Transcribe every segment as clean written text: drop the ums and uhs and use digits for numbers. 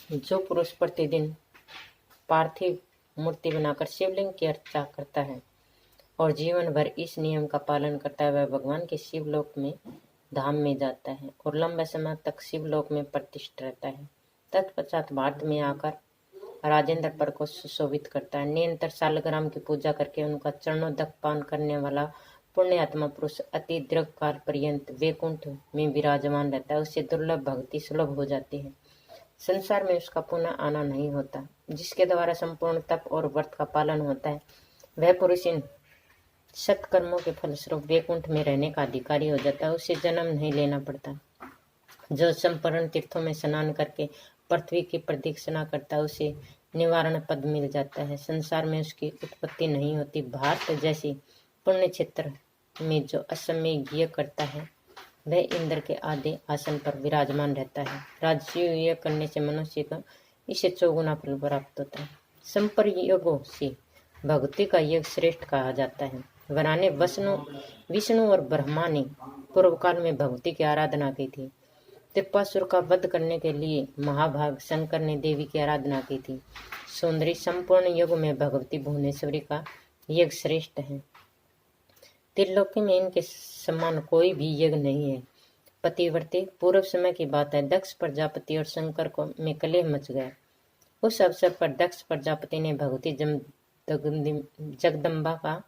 जो पुरुष प्रतिदिन पार्थिव मूर्ति बनाकर शिवलिंग की अर्चा करता है और जीवन भर इस नियम का पालन करता है, वह भगवान के शिवलोक में धाम में जाता है और लंबे समय तक शिवलोक में प्रतिष्ठित रहता है। तत्पश्चात भारत में आकर राजेंद्र पर को सुशोभित करता है। निरंतर सालग्राम की पूजा करके उनका चरणोदक पान करने वाला पुण्यात्मा पुरुष अति दीर्घ काल पर्यंत वैकुंठ में विराजमान रहता है। उससे दुर्लभ भक्ति सुलभ हो जाती है। संसार में उसका पुनः आना नहीं होता। जिसके द्वारा संपूर्ण तप और व्रत का पालन होता है, वह पुरुष इन सत्कर्मों के फलस्वरूप वैकुंठ में रहने का अधिकारी हो जाता है। उसे जन्म नहीं लेना पड़ता। जो संपूर्ण तीर्थों में स्नान करके पृथ्वी की प्रदक्षिणा करता है, उसे निवारण पद मिल जाता है। संसार में उसकी उत्पत्ति नहीं होती। भारत जैसी पुण्य क्षेत्र में जो असमय करता है, वह इंद्र के आदि आसन पर विराजमान रहता है। राजसूय करने से मनुष्य को इसे चौगुना फल प्राप्त होता है। संपर्योगों से भक्ति का योग श्रेष्ठ कहा जाता है। वराने विष्णु और ब्रह्मा ने पूर्व काल में भक्ति की आराधना की थी। त्रिपुरासुर का वध करने के लिए महाभाग शंकर ने देवी की आराधना की थी। सौंदर्य संपूर्ण युग में भगवती भुवनेश्वरी का यज्ञ श्रेष्ठ है। त्रिलोकी में इनके समान कोई भी यज्ञ नहीं है। पतिव्रते पूर्व समय की बात है। दक्ष प्रजापति और शंकर को में कलह मच गया। उस अवसर पर दक्ष प्रजापति ने भगवती जगदम्बा का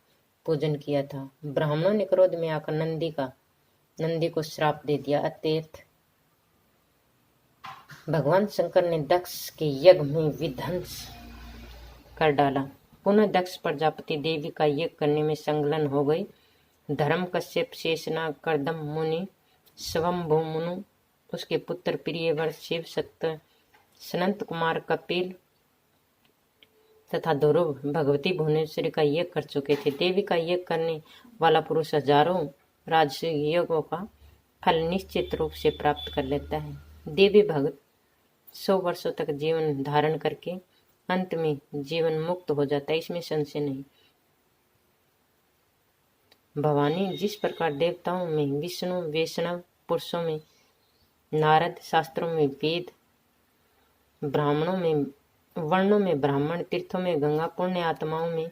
पूजन किया था। ब्राह्मणों ने क्रोध में आकर नंदी को श्राप दे दिया। अत्यर्थ भगवान शंकर ने दक्ष के यज्ञ में विध्वंस कर डाला। पुनः दक्ष प्रजापति देवी का यज्ञ करने में संलग्न हो गई। धर्म कश्यप शेषनाग कर्दम मुनि स्वयंभू मुनु, उसके पुत्र प्रियवर शिव सत्य सनंत कुमार कपिल तथा ध्रुव भगवती भुवनेश्वरी का यज्ञ कर चुके थे। देवी का यज्ञ करने वाला पुरुष हजारों राजसूय यज्ञों का फल निश्चित रूप से प्राप्त कर लेता है। देवी भक्त 100 वर्षों तक जीवन धारण करके अंत में जीवन मुक्त हो जाता है, इसमें संशय नहीं। भवानी जिस प्रकार देवताओं में विष्णु, वैष्णव पुरुषों में नारद, शास्त्रों में वेद, ब्राह्मणों में वर्णों में ब्राह्मण, तीर्थों में गंगा, पुण्य आत्माओं में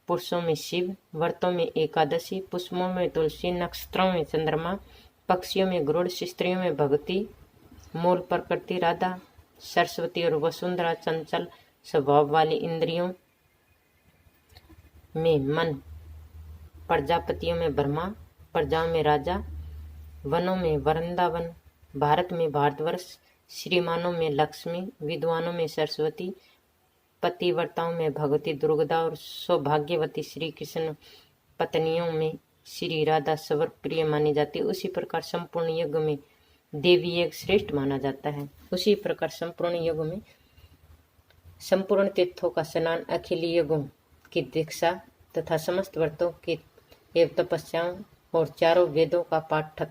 पुरुषों में शिव, व्रतों में एकादशी, पुष्पों में तुलसी, नक्षत्रों में चंद्रमा, पक्षियों में गरुड़, स्त्रियों में भगवती, मूल प्रकृति राधा, सरस्वती और वसुंधरा, चंचल स्वभाव वाली इंद्रियों में मन, प्रजापतियों में ब्रह्मा, प्रजाओं में राजा, वनों में वृंदावन, भारत में भारतवर्ष, श्रीमानों में लक्ष्मी, विद्वानों में सरस्वती, पतिव्रताओं में भगवती दुर्गा और सौभाग्यवती श्री कृष्ण पत्नियों में श्री राधा सवर प्रिय मानी जाती है। उसी प्रकार संपूर्ण युग में देवी यज्ञ श्रेष्ठ माना जाता है। उसी प्रकार संपूर्ण युग में संपूर्ण तीर्थों का स्नान, अखिल युगों की दीक्षा तथा समस्त व्रतों की एवं तपस्याओं और चारों वेदों का पाठ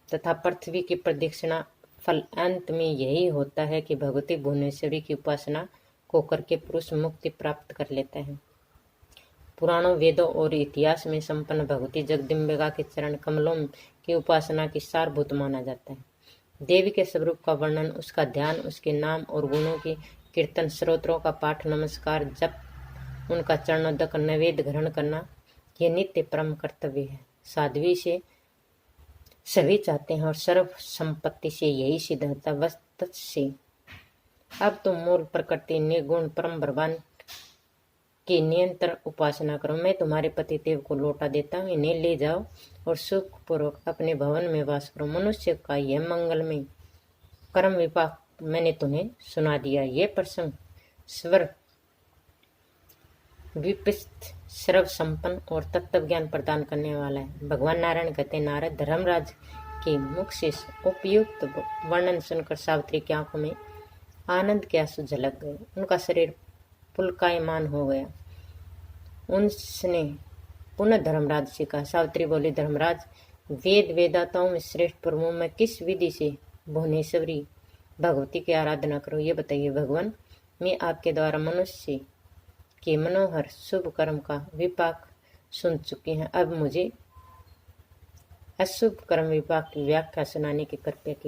तथा पृथ्वी की प्रदक्षिणा फल अंत में यही होता है कि भगवती भुवनेश्वरी की उपासना को करके पुरुष मुक्ति प्राप्त कर लेता है। पुराणों, वेदों और इतिहास में संपन्न भगवती जगदम्बिका के चरण कमलों की उपासना की सारभूत माना जाता है। देवी के स्वरूप का वर्णन, उसका ध्यान, उसके नाम और गुणों की कीर्तन, स्तोत्रों का पाठ, नमस्कार, जप, उनका चरणोदक, नैवेद्य ग्रहण करना, यह नित्य परम कर्तव्य है। साध्वी से सभी चाहते हैं और सर्व संपत्ति से यही सिद्ध होता वस्तु से। अब तुम मूल प्रकृति निर्गुण परम भगवान की निरंतर उपासना करो। मैं तुम्हारे पति देव को लौटा देता हूँ, इन्हें ले जाओ और सुखपूर्वक अपने भवन में वास करो। मनुष्य का यह मंगलमय कर्म विपाक मैंने तुम्हें सुना दिया। यह प्रसंग स्वर विपिस्त, सर्व संपन्न और तत्व ज्ञान प्रदान करने वाला है। भगवान नारायण कहते, नारद धर्मराज के मुख से उपयुक्त वर्णन सुनकर सावित्री की आंखों में आनंद के आंसू झलक गए। उनका शरीर पुलकायमान हो गया। उसने पुनः धर्मराज से कहा। सावित्री बोली, धर्मराज, वेद वेदाताओं में श्रेष्ठ प्रभु मैं किस विधि से भुवनेश्वरी भगवती की आराधना करूं, ये बताइए। भगवान, मैं आपके द्वारा मनुष्य के मनोहर शुभ कर्म का विपाक सुन चुकी हैं। अब मुझे अशुभ कर्म विपाक की व्याख्या सुनाने की कृपया की।